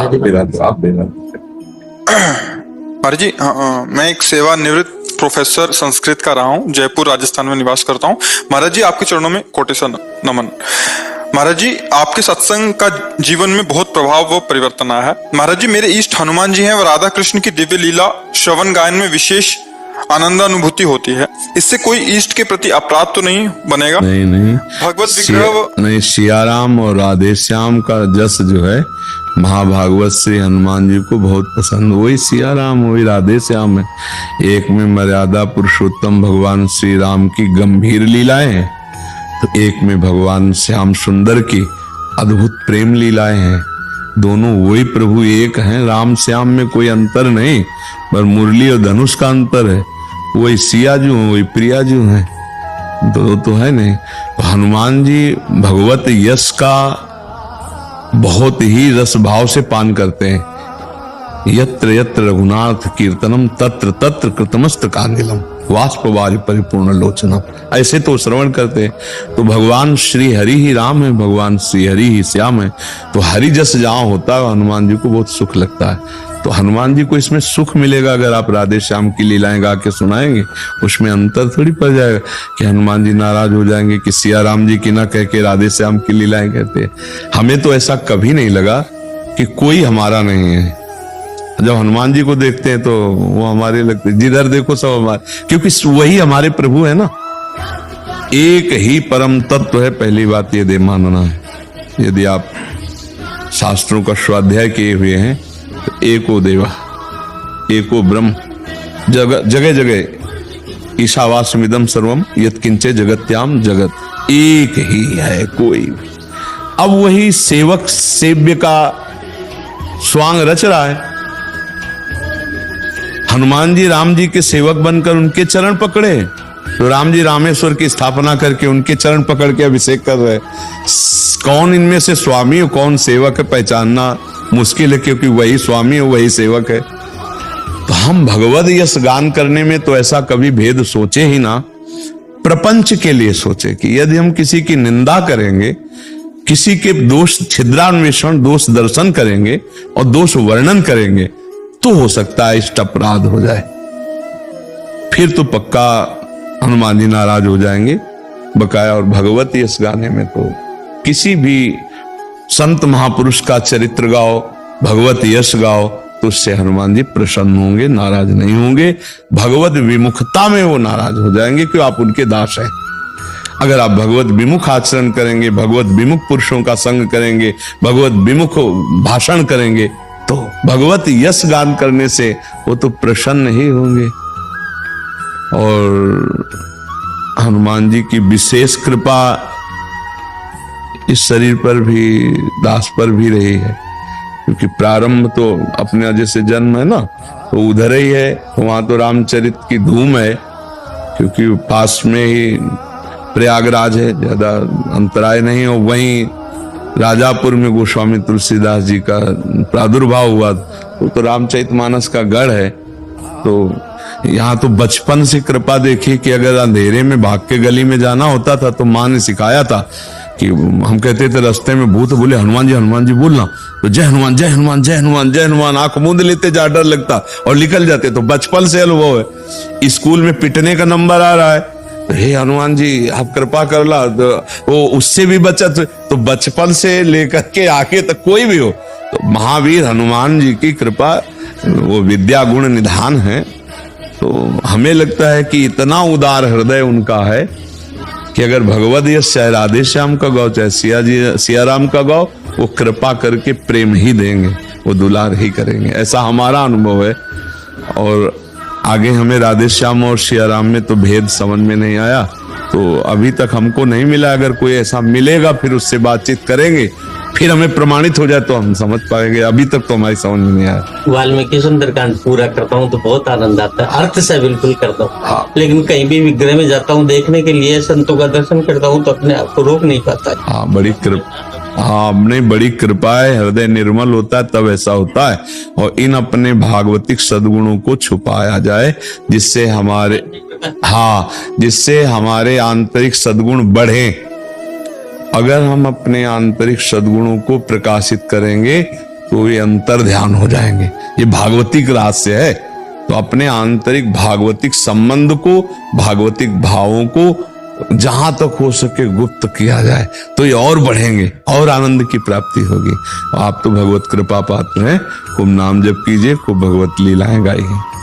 आप बेरा महाराज जी, मैं एक सेवानिवृत्त प्रोफेसर संस्कृत का रहा हूँ, जयपुर राजस्थान में निवास करता हूँ। महाराज जी, आपके चरणों में कोटेशन नमन। महाराज जी, आपके सत्संग का जीवन में बहुत प्रभाव व परिवर्तन आया है। महाराज जी, मेरे इष्ट हनुमान जी हैं व राधा कृष्ण की दिव्य लीला श्रवण गायन में विशेष आनंदानुभूति होती है। इससे कोई इष्ट के प्रति अपराध तो नहीं बनेगा? नहीं भगवत विग्रह नहीं, सियाराम और राधे श्याम का जस जो है महाभागवत से हनुमान जी को बहुत पसंद। वही सियाराम वही राधे श्याम है। एक में मर्यादा पुरुषोत्तम भगवान श्री राम की गंभीर लीलाएं हैं, तो एक में भगवान श्याम सुंदर की अद्भुत प्रेम लीलाएं हैं। दोनों वही प्रभु एक हैं, राम श्याम में कोई अंतर नहीं, पर मुरली और धनुष का अंतर है। वही सिया जो है वही प्रिया जो है, तो है नहीं। तो हनुमान जी भगवत यश का बहुत ही रस भाव से पान करते हैं। यत्र यत्र रघुनाथ कीर्तनम तत्र तत्र कृतमस्त कांदिलम वाष्पवारि परिपूर्ण लोचनम, ऐसे तो श्रवण करते हैं। तो भगवान श्री हरि ही राम है, भगवान श्री हरि ही श्याम है। तो हरि जस जहां होता है हनुमान जी को बहुत सुख लगता है। तो हनुमान जी को इसमें सुख मिलेगा अगर आप राधे श्याम की लीलाएं गा के सुनाएंगे। उसमें अंतर थोड़ी पड़ जाएगा कि हनुमान जी नाराज हो जाएंगे कि सिया राम जी की ना कह के राधे श्याम की लीलाएं कहते हैं। हमें तो ऐसा कभी नहीं लगा कि कोई हमारा नहीं है। जब हनुमान जी को देखते हैं तो वो हमारे लगते, जिधर देखो सब हमारे, क्योंकि वही हमारे प्रभु है ना। एक ही परम तत्व है, पहली बात ये दे मानना है। यदि आप शास्त्रों का स्वाध्याय किए हुए हैं तो एको देवा एको ब्रह्म, जगह जगह ईशावास्यमिदं सर्वम यत्किंचे जगत्याम जगत, एक ही है कोई। अब वही सेवक सेव्य का स्वांग रच रहा है। हनुमान जी राम जी के सेवक बनकर उनके चरण पकड़े, तो राम जी रामेश्वर की स्थापना करके उनके चरण पकड़ के अभिषेक कर रहे। कौन इनमें से स्वामी और कौन सेवक है पहचानना मुश्किल है, क्योंकि वही स्वामी और वही सेवक है। तो हम भगवत यश गान करने में तो ऐसा कभी भेद सोचे ही ना। प्रपंच के लिए सोचे कि यदि हम किसी की निंदा करेंगे, किसी के दोष छिद्रान्वेषण दोष दर्शन करेंगे और दोष वर्णन करेंगे, तो हो सकता है इष्ट अपराध हो जाए। फिर तो पक्का हनुमान जी नाराज हो जाएंगे बकाया। और भगवत यश गाने में तो किसी भी संत महापुरुष का चरित्र गाओ, भगवत यश गाओ, तो उससे हनुमान जी प्रसन्न होंगे, नाराज नहीं होंगे। भगवत विमुखता में वो नाराज हो जाएंगे कि आप उनके दास हैं। अगर आप भगवत विमुख आचरण करेंगे, भगवत विमुख पुरुषों का संग करेंगे, भगवत विमुख भाषण करेंगे, तो भगवत यश गान करने से वो तो प्रसन्न ही होंगे। और हनुमान जी की विशेष कृपा इस शरीर पर भी, दास पर भी रही है, क्योंकि प्रारंभ तो अपने जैसे जन्म है ना, तो उधर ही है। वहां तो रामचरित की धूम है, क्योंकि पास में ही प्रयागराज है, ज्यादा अंतराय नहीं। और वहीं राजापुर में गोस्वामी तुलसीदास जी का प्रादुर्भाव हुआ, वो तो रामचरितमानस का गढ़ है। तो यहाँ तो बचपन से कृपा देखी कि अगर अंधेरे में भाग के गली में जाना होता था तो माँ ने सिखाया था कि हम कहते थे रास्ते में भूत, बोले हनुमान जी बोलना, तो जय हनुमान जय हनुमान जय हनुमान जय हनुमान, आंख मूंद लेते जा, डर लगता और निकल जाते। तो बचपन से अनुभव है। स्कूल में पिटने का नंबर आ रहा है, तो हे हनुमान जी आप कृपा कर ला, तो वो उससे भी बचत। तो बचपन से लेकर के आगे तक कोई भी हो, तो महावीर हनुमान जी की कृपा वो विद्या गुण निधान है। तो हमें लगता है कि इतना उदार हृदय उनका है कि अगर भगवत यश चाहे राधे श्याम का गाओ चाहे सिया राम का गाओ, वो कृपा करके प्रेम ही देंगे, वो दुलार ही करेंगे। ऐसा हमारा अनुभव है। और आगे हमें राधे श्याम और सिया राम में तो भेद समझ में नहीं आया, तो अभी तक हमको नहीं मिला। अगर कोई ऐसा मिलेगा फिर उससे बातचीत करेंगे, फिर हमें प्रमाणित हो जाए तो हम समझ पाएंगे। अभी तक तो हमारी समझ में नहीं आया। वाल्मीकि सुंदरकांड पूरा करता हूँ तो बहुत आनंद आता है, अर्थ से बिल्कुल करता हूँ। लेकिन कहीं भी विग्रह में जाता हूँ देखने के लिए, संतों का दर्शन करता हूँ, तो अपने आप को रोक नहीं पाता। हाँ, बड़ी कृपा, हाँ अपने बड़ी कृपा है। हृदय निर्मल होता है तब ऐसा होता है। और इन अपने भागवतिक सद्गुणों को छुपाया जाए, जिससे हमारे आंतरिक सद्गुण बढ़े। अगर हम अपने आंतरिक सद्गुणों को प्रकाशित करेंगे तो ये अंतर ध्यान हो जाएंगे। ये भागवतिक रहस्य है। तो अपने आंतरिक भागवतिक संबंध को, भागवतिक भावों को जहां तक हो सके गुप्त किया जाए तो ये और बढ़ेंगे और आनंद की प्राप्ति होगी। आप तो भगवत कृपा पात्र हैं। खूब नाम जप कीजिए, खूब भगवत लीलाएं गाइए।